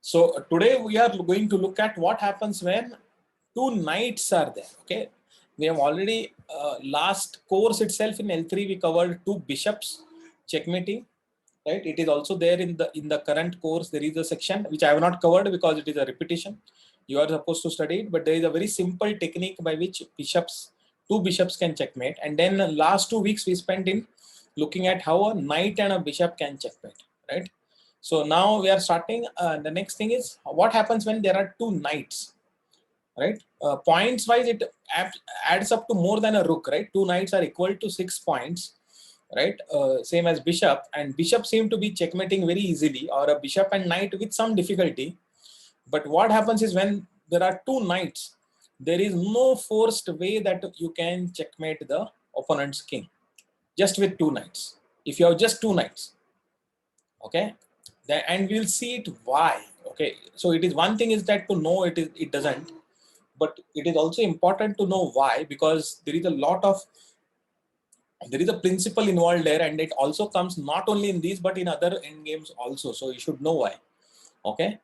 So today we are going to look at what happens when two knights are there. Okay, we have already last course itself in L3 we covered two bishops checkmating. Right, it is also there in the current course. There is a section which I have not covered because it is a repetition. You are supposed to study it, but there is a very simple technique by which two bishops can checkmate. And then last 2 weeks we spent in looking at how a knight and a bishop can checkmate. Right. So now we are starting. The next thing is what happens when there are two knights. Right. Points wise, it adds up to more than a rook. Right. Two knights are equal to 6 points. Right. Same as bishop, and bishop seem to be checkmating very easily, or a bishop and knight with some difficulty. But what happens is when there are two knights, there is no forced way that you can checkmate the opponent's king just with two knights. If you have just two knights, okay, and we'll see it why. Okay, so it is one thing is that to know it doesn't, but it is also important to know why, because there is a lot of there is a principle involved there, and it also comes not only in these but in other end games also. So you should know why. Okay,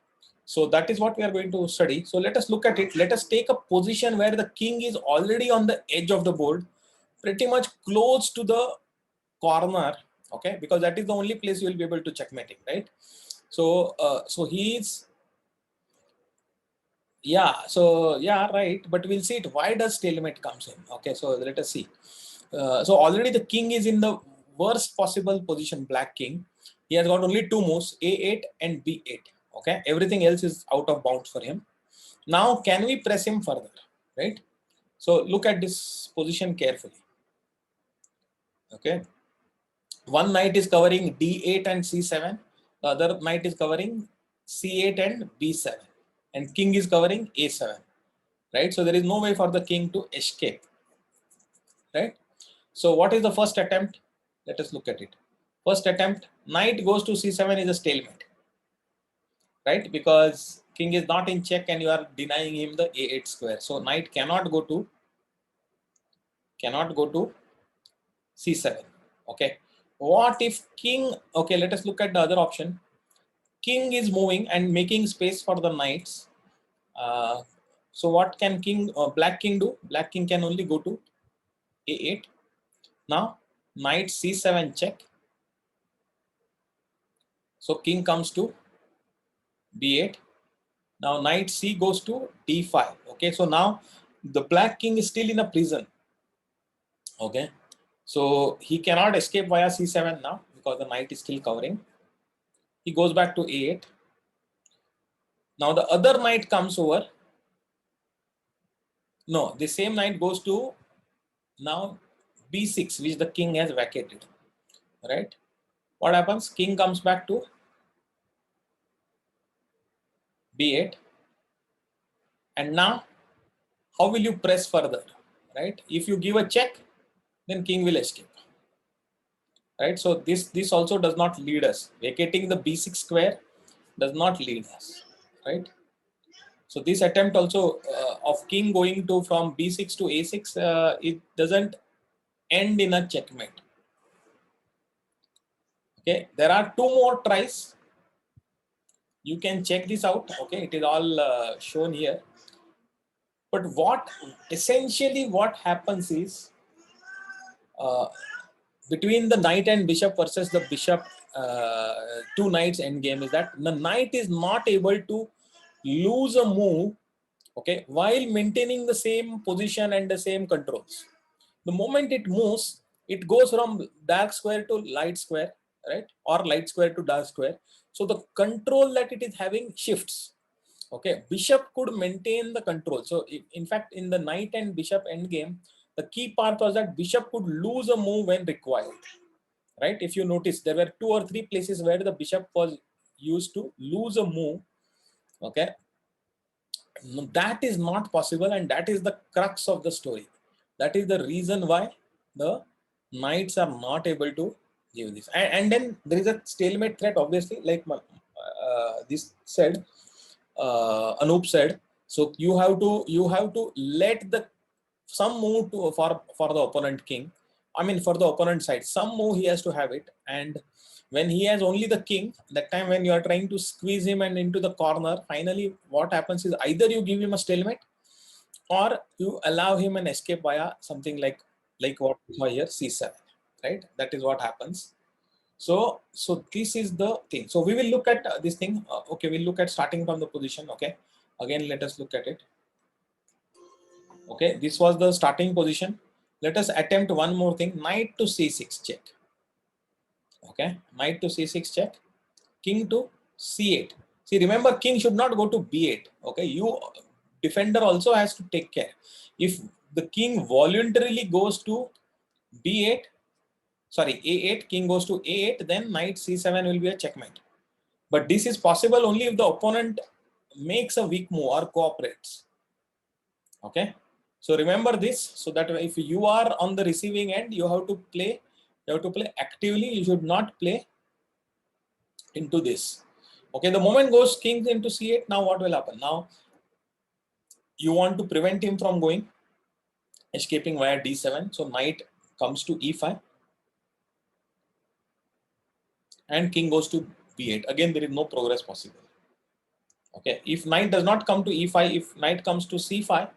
so that is what we are going to study. So let us look at it. Let us take a position where the king is already on the edge of the board, pretty much close to the corner. Okay, because that is the only place you will be able to checkmate him, right? So so he's right, but we'll see it. Why does stalemate comes in? Okay, so let us see. So already the king is in the worst possible position, black king. He has got only two moves, a8 and b8. Okay, everything else is out of bounds for him. Now can we press him further? Right, so look at this position carefully. Okay, one knight is covering d8 and c7, the other knight is covering c8 and b7, and king is covering a7. Right, so there is no way for the king to escape. Right, so what is the first attempt? Let us look at it. First attempt, knight goes to c7 is a stalemate, right? Because king is not in check and you are denying him the a8 square. So knight cannot go to c7. Okay, what if king? Okay, let us look at the other option. King is moving and making space for the knights. So what can black king do? Black king can only go to a8. Now knight c7 check. So king comes to b8. Now knight c goes to d5. Okay, so now the black king is still in a prison. Okay, so he cannot escape via c7 now because the knight is still covering. He goes back to a8. Now the other knight comes over. No, the same knight goes to now b6, which the king has vacated. Right, what happens? King comes back to b8, and now how will you press further? Right, if you give a check, then king will escape. Right, so this also does not lead us. Vacating the b6 square does not lead us. Right, so this attempt also of king going to from b6 to a6, it doesn't end in a checkmate. Okay, there are two more tries. You can check this out. Okay, it is all shown here. But what essentially what happens is between the knight and bishop versus the bishop two knights end game is that the knight is not able to lose a move, okay, while maintaining the same position and the same controls. The moment it moves, it goes from dark square to light square, right, or light square to dark square. So the control that it is having shifts. Okay, bishop could maintain the control. So in fact, in the knight and bishop end game, the key part was that bishop could lose a move when required. Right, if you notice, there were 2 or 3 places where the bishop was used to lose a move. Okay, that is not possible, and that is the crux of the story. That is the reason why the knights are not able to give this. And then there is a stalemate threat, obviously, like this said, Anup said. So you have to let the some move to for the opponent king. I mean, for the opponent side, some move he has to have it. And when he has only the king, that time when you are trying to squeeze him and into the corner, finally what happens is either you give him a stalemate or you allow him an escape via something like what we saw here, c7, right? That is what happens. So this is the thing. So we will look at this thing. Okay, we'll look at starting from the position. Okay, again let us look at it. Okay, this was the starting position. Let us attempt one more thing. Knight to c6 check. Okay, knight to c6 check, king to c8. See, remember, king should not go to b8. Okay, you defender also has to take care. If the king voluntarily goes to b8, sorry, a8, king goes to a8, then knight c7 will be a checkmate. But this is possible only if the opponent makes a weak move or cooperates. Okay, so remember this, so that if you are on the receiving end, you have to play actively. You should not play into this. Okay, the moment goes king into c8, now what will happen? Now you want to prevent him from going, escaping via d7. So knight comes to e5 and king goes to b8. Again, there is no progress possible. Okay, if knight does not come to e5, if knight comes to c5,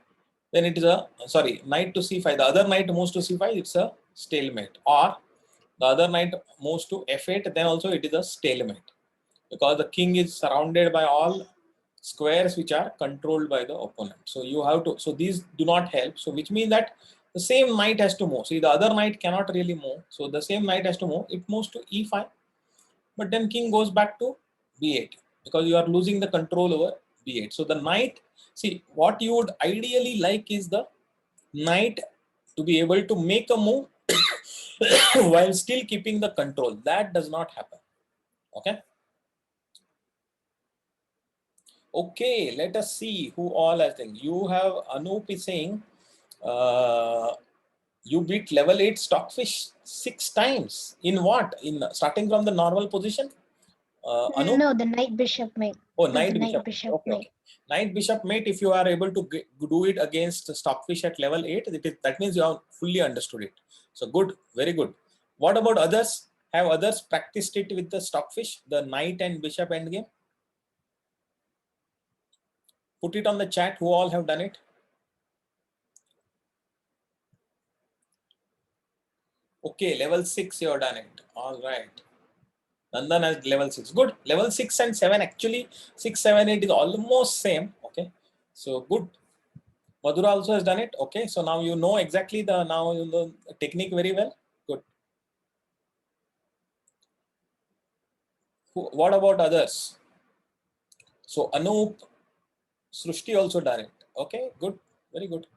then it is a, sorry, knight to c5, the other knight moves to c5, it's a stalemate. Or the other knight moves to f8, then also it is a stalemate, because the king is surrounded by all squares which are controlled by the opponent. So you have to, so these do not help. So which means that the same knight has to move. See, the other knight cannot really move. So the same knight has to move. It moves to e5, but then king goes back to b8, because you are losing the control over b8. So the knight, see, what you would ideally like is the knight to be able to make a move while still keeping the control. That does not happen. Okay. Okay, let us see who all I think. You have Anup is saying you beat level 8 stockfish 6 times. In what? In starting from the normal position? Anup? No, the knight bishop mate. Oh, With knight the bishop. knight bishop Okay, mate. okay. Knight bishop mate, if you are able to do it against stockfish at level 8, that means you have fully understood it. So good, very good. What about others? Have others practiced it with the stockfish, the knight and bishop endgame? Put it on the chat who all have done it. Okay, level 6 you have done it. All right. Nandan has level 6. Good. Level 6 and 7, actually 6, 7, 8 is almost same. Okay. So good. Madhura also has done it. Okay. So now you know exactly the technique very well. Good. What about others? So Anup, Srushti also done it. Okay. Good. Very good.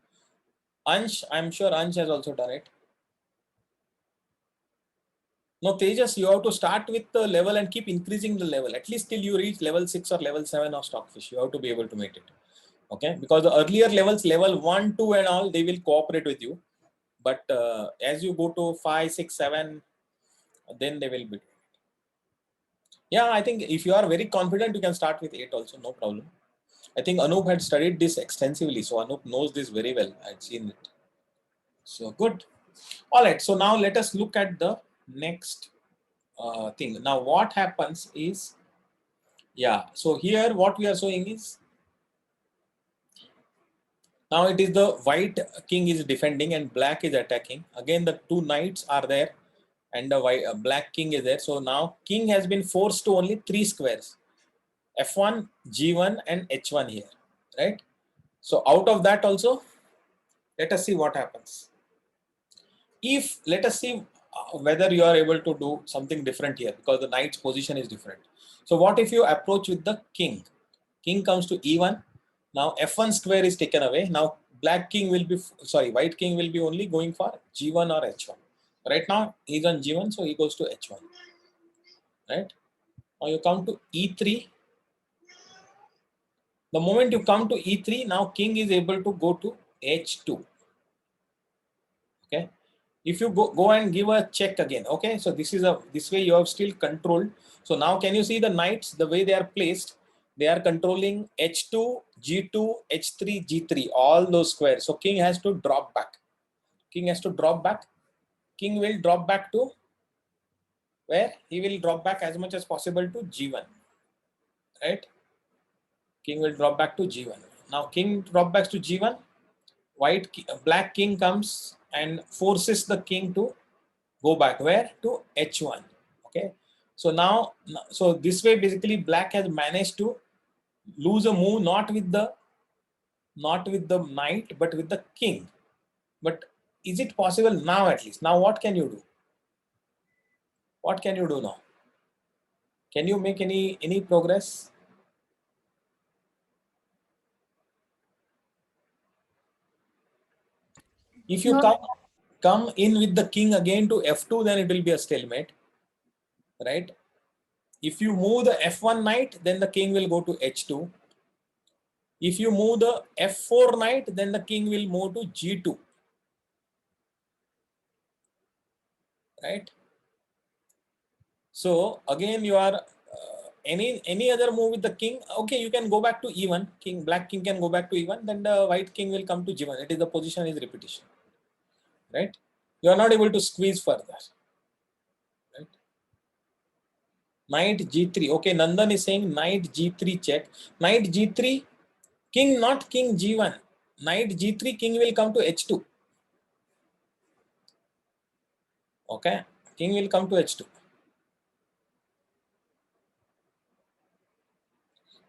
Ansh, I'm sure Ansh has also done it. No, Tejas, you have to start with the level and keep increasing the level. At least till you reach level 6 or level 7 of stockfish. You have to be able to make it. Okay, because the earlier levels, level 1, 2 and all, they will cooperate with you. But as you go to 5, 6, 7, then they will be. Yeah, I think if you are very confident, you can start with 8 also, no problem. I think Anup had studied this extensively. So Anup knows this very well. I'd seen it. So good. All right. So now let us look at the next thing. Now what happens is, yeah, so here what we are showing is, now it is the white king is defending and black is attacking. Again, the two knights are there and the white, black king is there. So now king has been forced to only 3 squares, f1, g1 and h1 here, right? So out of that also, let us see what happens. If, let us see whether you are able to do something different here, because the knight's position is different. So what if you approach with the king? King comes to e1. Now f1 square is taken away. Now black king will be, sorry, white king will be only going for g1 or h1. Right now he's on g1, so he goes to h1. Right? Now you come to e3. The moment you come to e3, now king is able to go to h2. Okay. If you go and give a check again, okay, so this way you have still controlled. So now can you see the knights, the way they are placed? They are controlling h2, g2, h3, g3, all those squares. So king has to drop back. King has to drop back. king will drop back to where? He will drop back as much as possible to g1, right? King will drop back to g1. Now king drop back to g1, black king comes and forces the king to go back where? To h1. Okay, so now, so this way basically black has managed to lose a move, not with the knight but with the king. But is it possible now? At least now what can you do? What can you do now? Can you make any progress? If you come in with the king again to f2, then it will be a stalemate, right? If you move the f1 knight, then the king will go to h2. If you move the f4 knight, then the king will move to g2, right? So again, you are any other move with the king. Okay, you can go back to e1. Black king can go back to e1. Then the white king will come to g1. It is the position is repetition, right? You are not able to squeeze further, right? Knight g3. Okay, Nandan is saying knight g3 check. Knight g3, king, not king g1. Knight g3, king will come to h2. Okay, king will come to h2.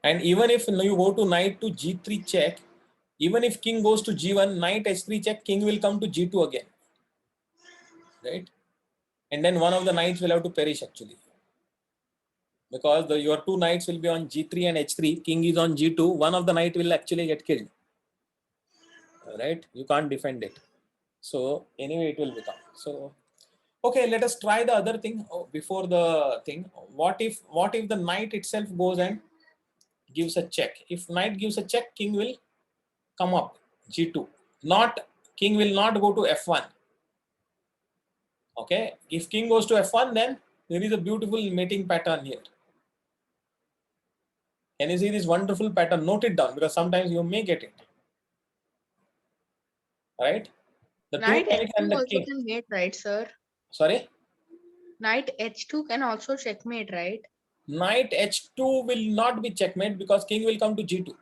And even if you go to knight to g3 check, even if king goes to g1, knight h3 check, king will come to g2 again, right? And then one of the knights will have to perish actually, because your two knights will be on g3 and h3. King is on g2. One of the knight will actually get killed, right? You can't defend it. So anyway, it will become so. Okay, let us try the other thing before the thing. What if the knight itself goes and gives a check? If knight gives a check, king will come up g2. Not, king will not go to f1. Okay, if king goes to f1, then there is a beautiful mating pattern here. Can you see this wonderful pattern? Note it down, because sometimes you may get it. Right? The Knight two knights h2 and the also king. can mate, right, sir? Sorry? Knight h2 can also checkmate, right? Knight h2 will not be checkmate, because king will come to g2.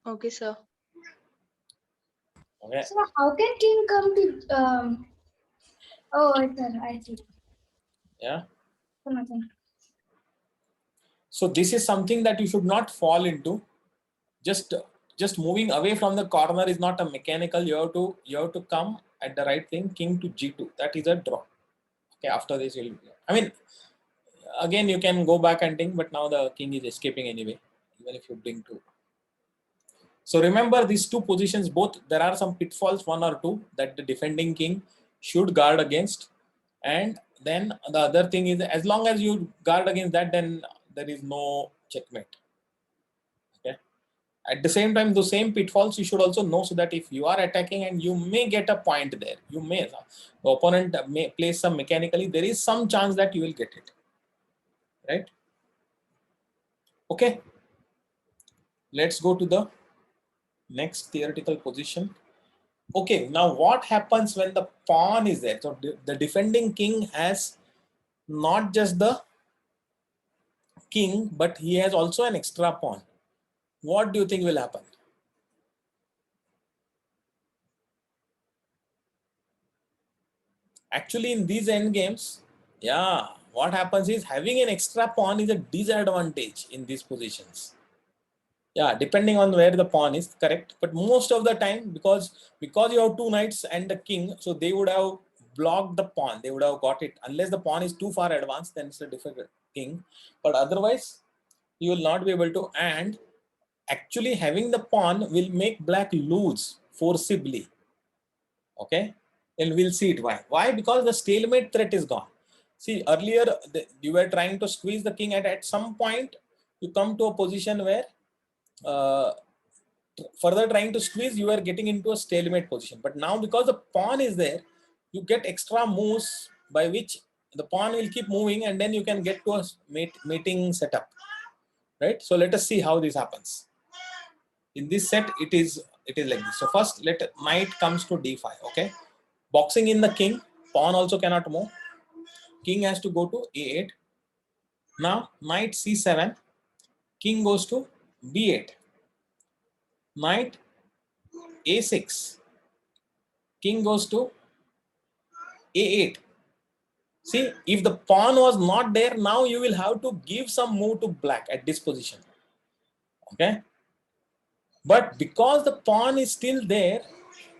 Okay, sir. Okay. So how can king come to oh sir, I see. Yeah. So nothing. So this is something that you should not fall into. Just moving away from the corner is not a mechanical. You have to come at the right thing. King to g2. That is a draw. Okay. After this, you'll. I mean, again you can go back and think, but now the king is escaping anyway. Even if you bring two. So remember these two positions. Both there are some pitfalls, one or two, that the defending king should guard against. And then the other thing is, as long as you guard against that, then there is no checkmate. Okay. At the same time, those same pitfalls you should also know, so that if you are attacking and you may get a point there, the opponent may place some mechanically, there is some chance that you will get it. Right? Okay. Let's go to the next theoretical position. Okay, now what happens when the pawn is there? So the defending king has not just the king, but he has also an extra pawn. What do you think will happen? Actually, in these end games, yeah, what happens is having an extra pawn is a disadvantage in these positions. Yeah, depending on where the pawn is, correct. But most of the time, because you have two knights and the king, so they would have blocked the pawn. They would have got it. Unless the pawn is too far advanced, then it's a difficult king. But otherwise, you will not be able to. And actually having the pawn will make black lose forcibly. Okay, and we'll see it. Why? Because the stalemate threat is gone. See, earlier you were trying to squeeze the king, and at some point you come to a position where uh, further trying to squeeze, you are getting into a stalemate position. But now, because the pawn is there, you get extra moves by which the pawn will keep moving, and then you can get to a mating setup. Right? So let us see how this happens. In this set, it is it is like this. So first let knight comes to d5. Okay, boxing in the king, pawn also cannot move. King has to go to a8. Now knight c7, king goes to b8. Knight a6, king goes to a8. See, if the pawn was not there, now you will have to give some move to black at this position. Okay, but because the pawn is still there,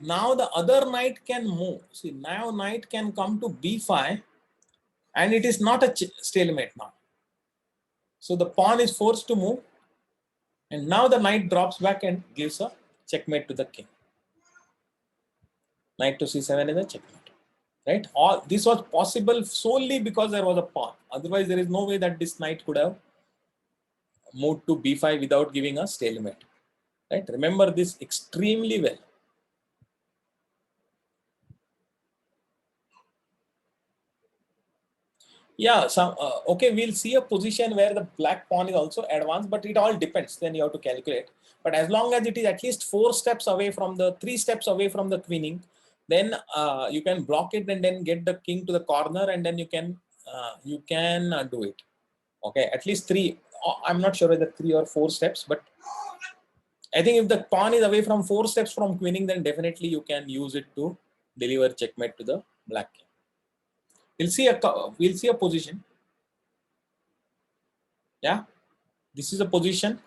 now the other knight can move. See, now knight can come to b5, and it is not a stalemate now. So the pawn is forced to move, and now the knight drops back and gives a checkmate to the king. Knight to c7 is a checkmate, right? All this was possible solely because there was a pawn. Otherwise, there is no way that this knight could have moved to b5 without giving a stalemate, right? Remember this extremely well. Yeah, okay, we'll see a position where the black pawn is also advanced, but it all depends. Then you have to calculate. But as long as it is at least 3 steps away from the queening, then you can block it and then get the king to the corner, and then you can do it. Okay, at least 3. I'm not sure whether 3 or 4 steps, but I think if the pawn is away from 4 steps from queening, then definitely you can use it to deliver checkmate to the black king. We'll see a position. Yeah, this is a position.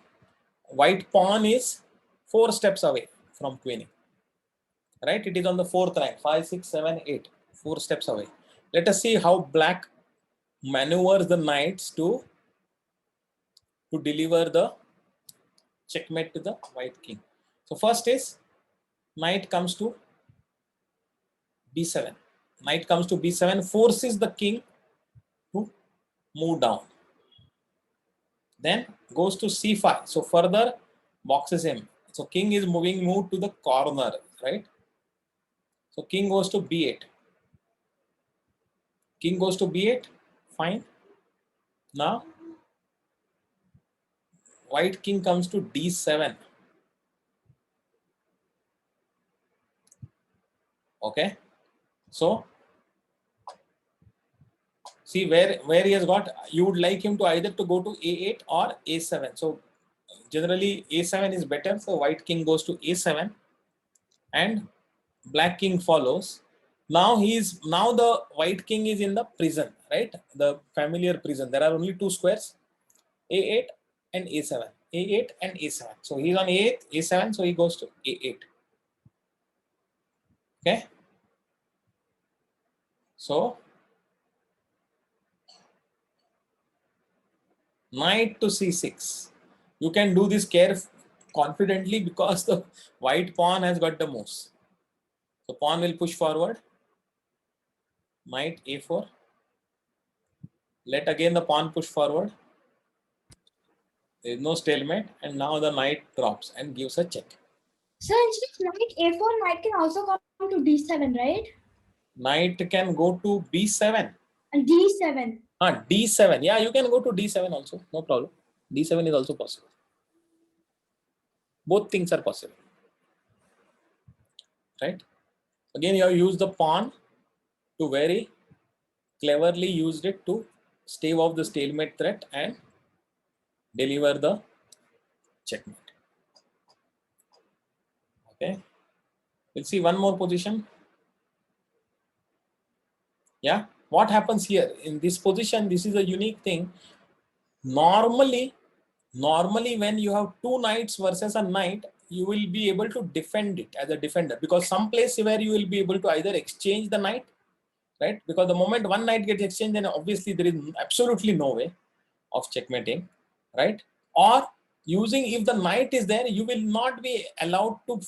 White pawn is 4 steps away from queening, right? It is on the 4th rank, 5, 6, 7, 8, 4 steps away. Let us see how black maneuvers the knights to deliver the checkmate to the white king. So first is knight comes to b7. Knight comes to b7, forces the king to move down. Then goes to c5. So further boxes him. So king is moved to the corner, right? So king goes to b8. King goes to b8. Fine. Now white king comes to d7. Okay. So see where he has got, you would like him to either to go to a8 or a7. So generally a7 is better. So white king goes to a7 and black king follows. Now the white king is in the prison, right? The familiar prison. There are only 2 squares, a8 and a7. a8 and a7. So he's on a8, a7. So he goes to a8. Okay. So knight to c6. You can do this confidently because the white pawn has got the moves. So pawn will push forward. Knight a4. Let again the pawn push forward. There is no stalemate, and now the knight drops and gives a check. So instead of knight a4, knight can also come to d7, right? Knight can go to b7. And d7. D7. Yeah, you can go to d7 also. No problem. D7 is also possible. Both things are possible. Right? Again, you have used the pawn to very cleverly used it to stave off the stalemate threat and deliver the checkmate. Okay. We'll see one more position. Yeah. What happens here in this position? This is a unique thing. Normally when you have 2 knights versus a knight, you will be able to defend it as a defender, because some place where you will be able to either exchange the knight, right? Because the moment one knight gets exchanged, then obviously there is absolutely no way of checkmating, right? Or using, if the knight is there, you will not be allowed to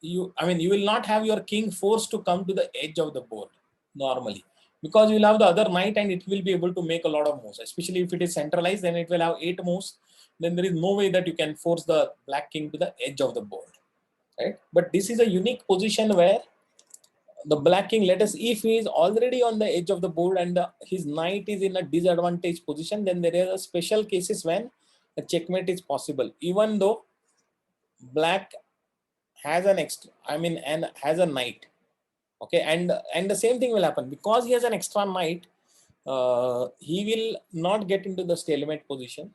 you will not have your king forced to come to the edge of the board normally, because you will have the other knight and it will be able to make a lot of moves, especially if it is centralized, then it will have 8 moves. Then there is no way that you can force the black king to the edge of the board, right? But this is a unique position where the black king, let us, if he is already on the edge of the board and his knight is in a disadvantaged position, then there are special cases when a checkmate is possible, even though black has an extra, I mean, and has a knight. Okay, and the same thing will happen because he has an extra knight. He will not get into the stalemate position,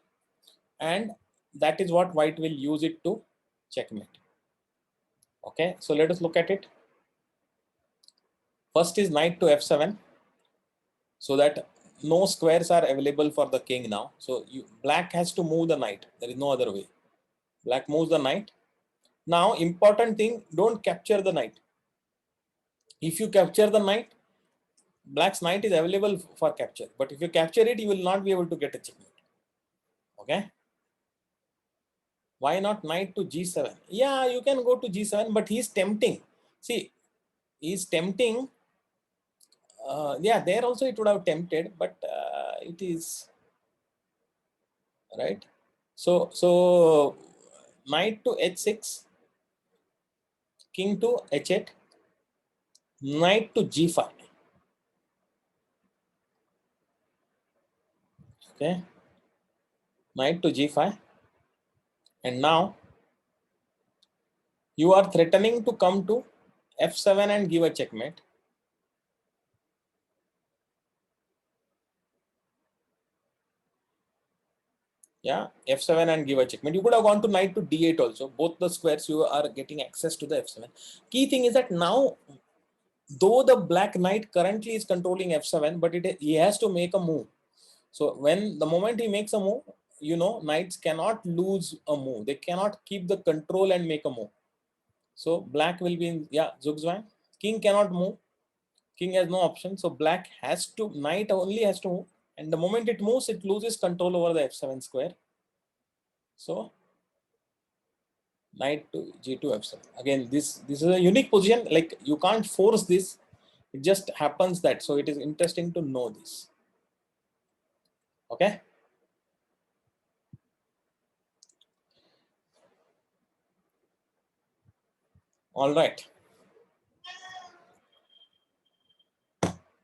and that is what white will use it to checkmate. Okay, so let us look at it. First is knight to f7, so that no squares are available for the king now. So black has to move the knight. There is no other way. Black moves the knight. Now, important thing, don't capture the knight. If you capture the knight, black's knight is available for capture. But if you capture it, you will not be able to get a checkmate. Okay. Why not knight to g7? Yeah, you can go to g7, but he's tempting. See, he's tempting. Yeah, there also it would have tempted, but it is right. So knight to h6, king to h8, knight to g5. Okay, knight to g5, and now you are threatening to come to f7 and give a checkmate. Yeah, f7 and give a checkmate. You could have gone to knight to d8 also. Both the squares you are getting access to the f7. Key thing is that now, though the black knight currently is controlling f7, but he has to make a move. So when the moment he makes a move, you know, knights cannot lose a move. They cannot keep the control and make a move. So black will be in, yeah, Zugzwang. King cannot move. King has no option. So black has to, knight only has to move. And the moment it moves, it loses control over the f7 square. So knight to g2 f7. Again, this is a unique position. Like, you can't force this. It just happens that. So it is interesting to know this. Okay. All right.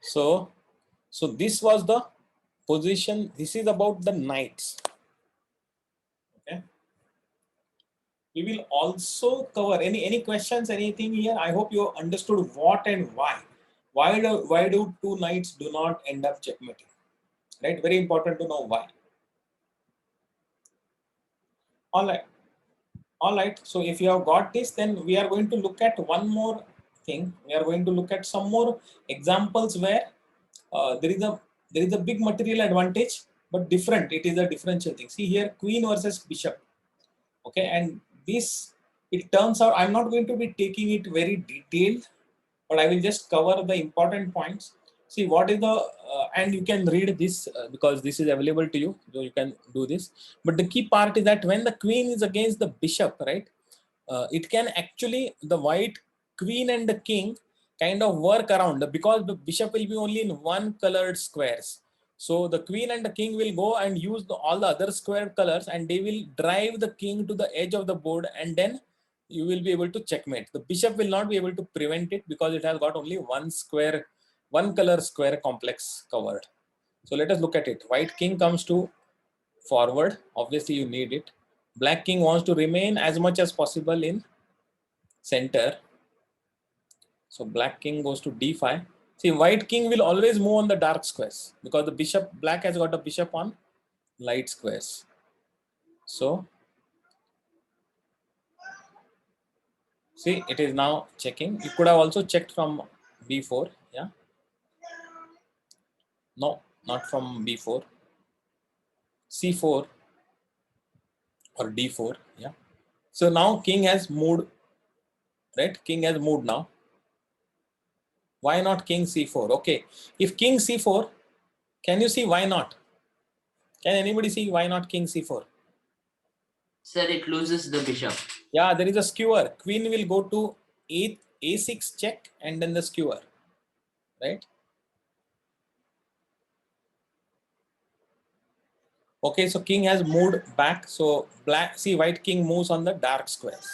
So this was the position. This is about the knights. Okay. We will also cover any questions, anything here. I hope you understood what and why. Why do two knights do not end up checkmating? Right. Very important to know why. All right. All right. So if you have got this, then we are going to look at one more thing. We are going to look at some more examples where there is a big material advantage, but different. It is a differential thing. See here, queen versus bishop. Okay, and this, it turns out, I'm not going to be taking it very detailed, but I will just cover the important points. See what is the and you can read this because this is available to you, so you can do this. But the key part is that when the queen is against the bishop, right, it can actually, the white queen and the king kind of work around, because the bishop will be only in one colored squares. So the queen and the king will go and use all the other square colors, and they will drive the king to the edge of the board, and then you will be able to checkmate. The bishop will not be able to prevent it because it has got only one square, one color square complex covered. So let us look at it. White king comes to forward. Obviously you need it. Black king wants to remain as much as possible in center. So black king goes to d5. See, white king will always move on the dark squares because the bishop, black has got a bishop on light squares. So see, it is now checking. You could have also checked from b4. Yeah. No, not from b4. c4 or d4. Yeah. So now king has moved, right? King has moved now. Why not king c4? Okay. If king c4, can you see why not? Can anybody see why not king c4? Sir, it loses the bishop. Yeah, there is a skewer. Queen will go to a6 check and then the skewer, right? Okay, so king has moved back. So black, see, white king moves on the dark squares.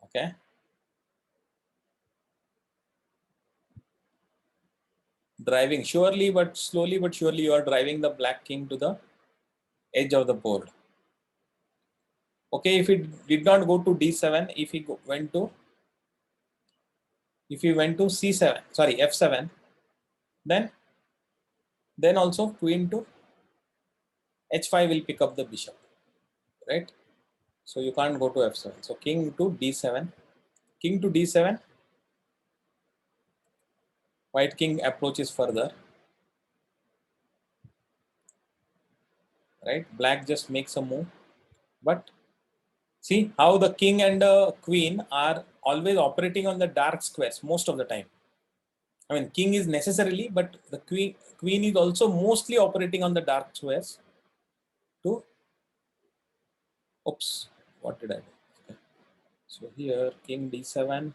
Okay. Driving surely, but slowly but surely you are driving the black king to the edge of the board. Okay, if he did not go to d7, if he went to c7, sorry, f7, then also queen to h5 will pick up the bishop, right? So you can't go to f7. So king to d7, king to d7, white king approaches further, right? Black just makes a move, but see how the king and the queen are always operating on the dark squares most of the time. I mean, king is necessarily, but the queen is also mostly operating on the dark squares to, oops, what did I do? Okay. So here, king d7.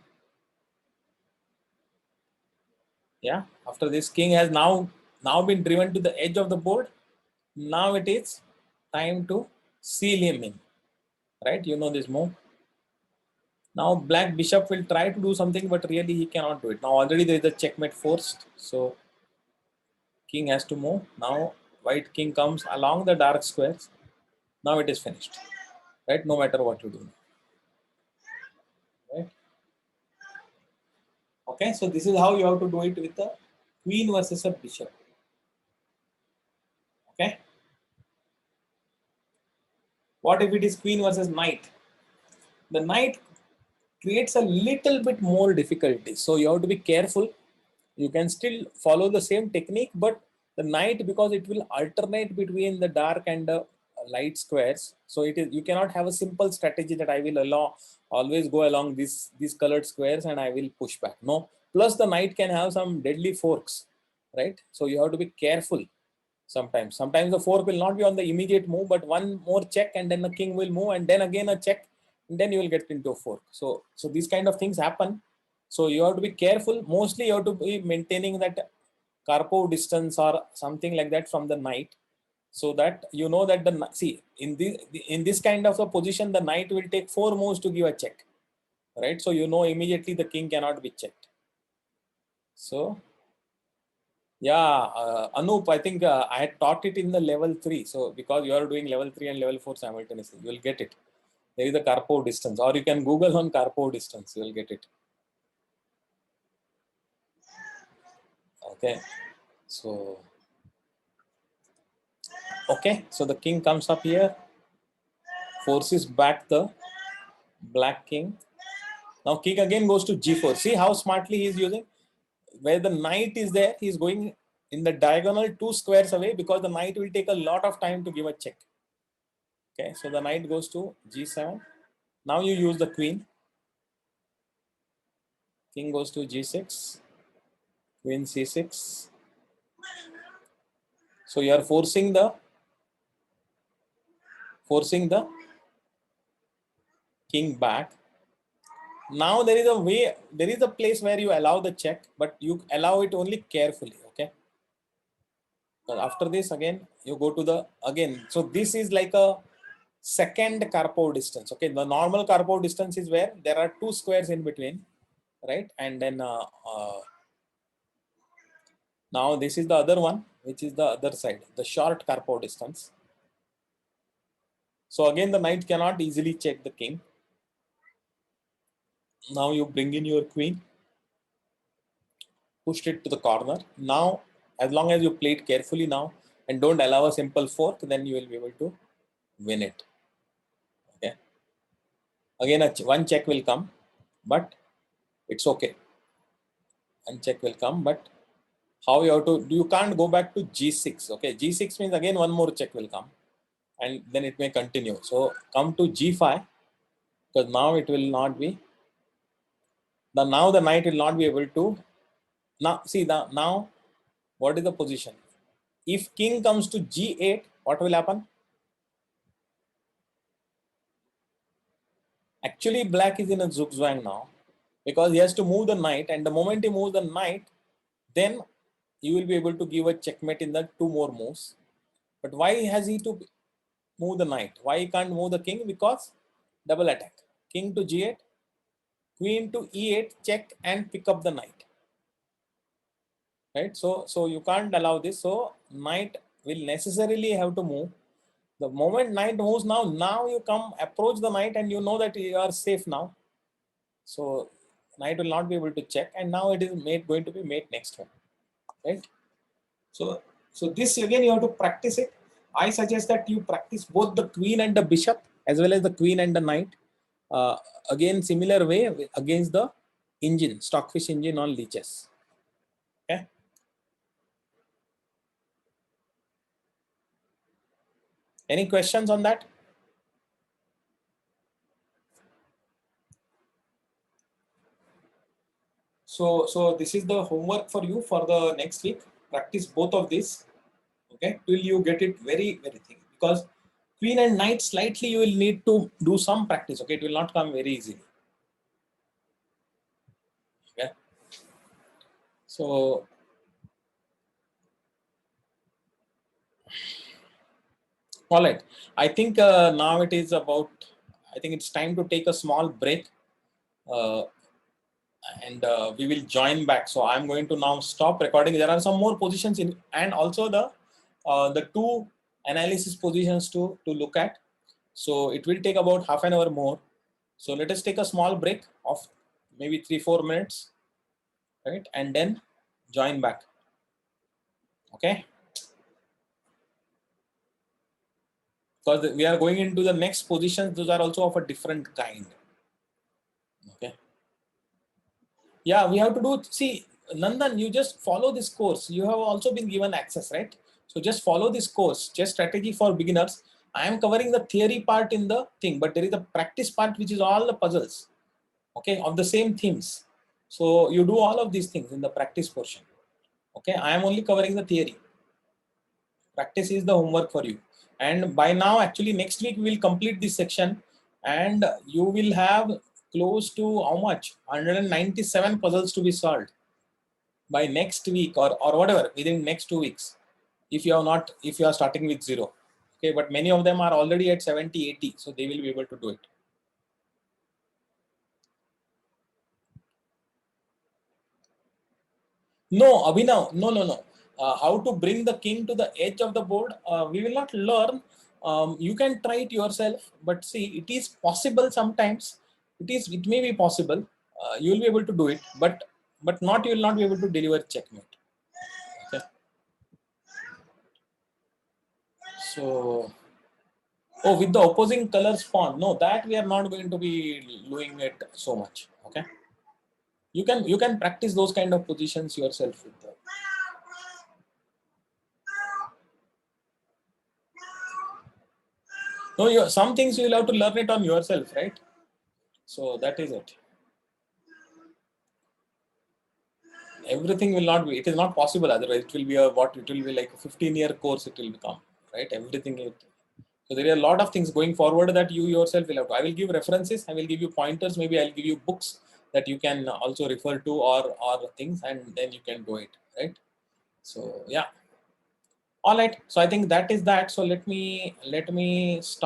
Yeah, after this, king has now been driven to the edge of the board. Now it is time to seal him in, right? You know this move. Now black bishop will try to do something, but really he cannot do it. Now already there is a checkmate forced. So king has to move. Now white king comes along the dark squares. Now it is finished, right? No matter what you do, right? Okay, so this is how you have to do it with the queen versus a bishop. Okay. What if it is queen versus knight? The knight creates a little bit more difficulty. So you have to be careful. You can still follow the same technique, but the knight, because it will alternate between the dark and the light squares. So it is, you cannot have a simple strategy that I will always go along these colored squares and I will push back. No. Plus the knight can have some deadly forks, right? So you have to be careful. Sometimes the fork will not be on the immediate move, but one more check and then the king will move and then again a check and then you will get into a fork. So these kind of things happen. So you have to be careful. Mostly you have to be maintaining that Karpov distance or something like that from the knight, so that you know that in this kind of a position the knight will take 4 moves to give a check, right? So you know immediately the king cannot be checked. So yeah, Anup, I think I had taught it in the level 3. So because you are doing level 3 and level 4 simultaneously, you will get it. There is a Karpov distance, or you can Google on Karpov distance, you will get it. Okay, so the king comes up here, forces back the black king. Now king again goes to g4. See how smartly he is using. Where the knight is there, he is going in the diagonal 2 squares away, because the knight will take a lot of time to give a check. Okay, so the knight goes to g7. Now you use the queen. King goes to g6. Queen c6. So you are forcing the king back. Now there is a place where you allow the check, but you allow it only carefully. Okay. But after this, again you go to the so this is like a second Karpov distance. Okay, the normal Karpov distance is where there are 2 squares in between, right? And then now this is the other one, which is the other side, the short Karpov distance. So again the knight cannot easily check the king. Now you bring in your queen, pushed it to the corner. Now as long as you play it carefully now and don't allow a simple fork, then you will be able to win it. Okay, again one check will come, but it's okay. One check will come, but how you have to, you can't go back to g6. Okay, g6 means again one more check will come and then it may continue. So come to g5, because now it will not be now the knight will not be able to. Now see now what is the position? If king comes to g8, what will happen? Actually black is in a zugzwang now, because he has to move the knight, and the moment he moves the knight, then you will be able to give a checkmate in the 2 more moves. But why has he to move the knight? Why he can't move the king? Because double attack. King to g8, queen to e8, check and pick up the knight. Right? So you can't allow this. So knight will necessarily have to move. The moment knight moves now you come approach the knight and you know that you are safe now. So knight will not be able to check, and now it is going to be mate next one, right? So this again you have to practice it. I suggest that you practice both the queen and the bishop as well as the queen and the knight. Again, similar way against the engine, stockfish engine on Lichess. Okay. Any questions on that? So this is the homework for you for the next week. Practice both of these, okay, till you get it very thing. Because queen and knight slightly you will need to do some practice. Okay, it will not come very easily. Okay. So all right, I think now it is about. I think it's time to take a small break. And we will join back. So I'm going to now stop recording. There are some more positions in, and also the two analysis positions to look at. So it will take about half an hour more. So let us take a small break of maybe 3-4 minutes, right? And then join back. Okay. Because we are going into the next positions. Those are also of a different kind. Okay. Yeah, we have to do, see, Nandan, you just follow this course. You have also been given access, right? So just follow this course, chess strategy for beginners. I am covering the theory part in the thing, but there is a practice part, which is all the puzzles, okay, of the same themes. So you do all of these things in the practice portion. Okay, I am only covering the theory. Practice is the homework for you. And by now, actually next week, we will complete this section and you will have close to how much? 197 puzzles to be solved by next week or whatever, within next 2 weeks. If you are starting with 0. Okay, but many of them are already at 70, 80. So they will be able to do it. No, Abhinav, no. How to bring the king to the edge of the board, we will not learn. You can try it yourself, but see, it is possible sometimes. It may be possible. You will be able to do it, but not, you will not be able to deliver checkmate. Okay. So, oh, with the opposing colors pawn, no, that we are not going to be doing it so much. Okay. You can practice those kind of positions yourself with the. No, some things you will have to learn it on yourself, right? So that is it. Everything will not be, it is not possible otherwise. It will be it will be like a 15-year course, it will become, right? Everything. So there are a lot of things going forward that you yourself will have to. I will give references, I will give you pointers, maybe I'll give you books that you can also refer to or things, and then you can do it, right? So yeah. All right. So I think that is that. So let me stop.